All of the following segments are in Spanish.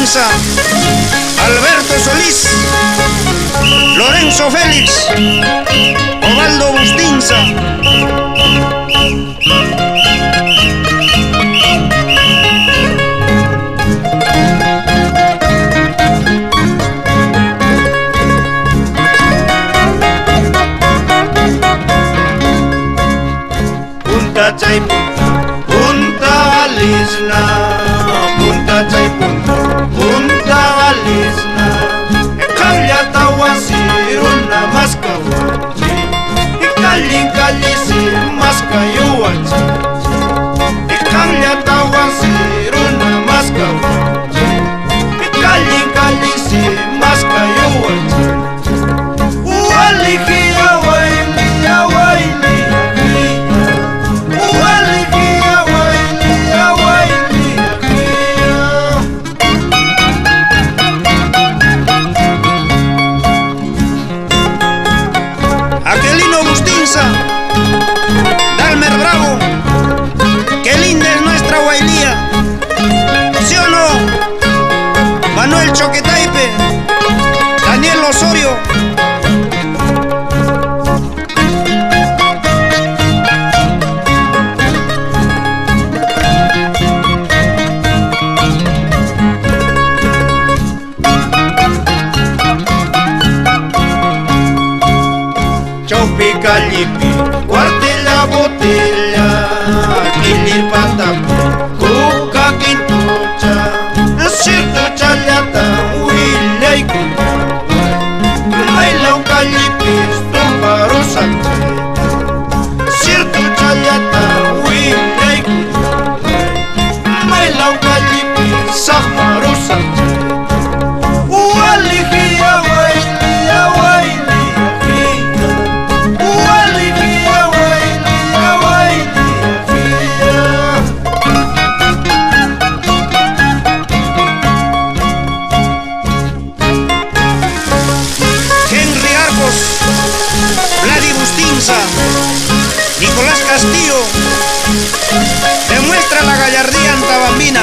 Bustinza, Alberto Solís, Lorenzo Félix, Ovaldo Bustinza. Punta chay punta Alisna, punta chay punta Alisna. Kalla tawasiruna maskawachi, kallin kallisi maskayuwachi. Kalla tawasiruna maskawachi, kallin kallisi maskayuwachi. Walikia wailia wailia. Aquelino Bustinza, Dalmer Bravo, qué linda es nuestra Guailía, ¿sí o no? Manuel Choquetaipe, Daniel Osorio. Chopi calipi, guarde la botella, kilir patapo, cuca quintucha, sirtu challata, huilla y cuca, baila un calipi, stumbaro sancheta, sirtu challata, huilla y cuca, baila un calipi, sahmaro sancheta, ualigia wailia wailia. Vladi Bustinza, Nicolás Castillo, demuestra la gallardía antabambina.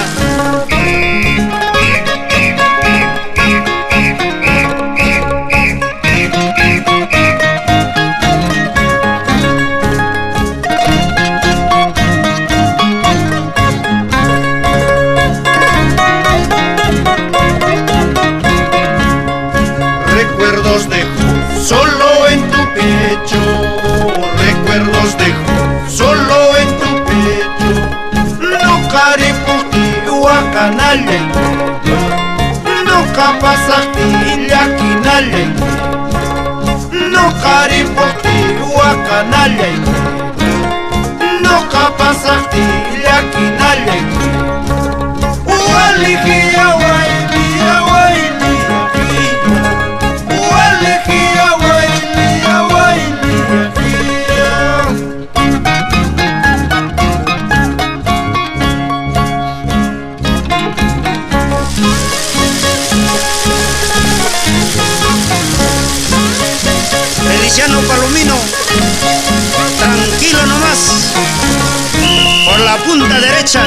Recuerdos dejo solo en tu pecho, recuerdos dejo solo en tu pecho. No care puti huacanale, no capasati yaquinale, no care puti huacanale, no capasati yaquinale. Ualigia wailia wailia. Feliciano Palomino, tranquilo nomás, por la punta derecha.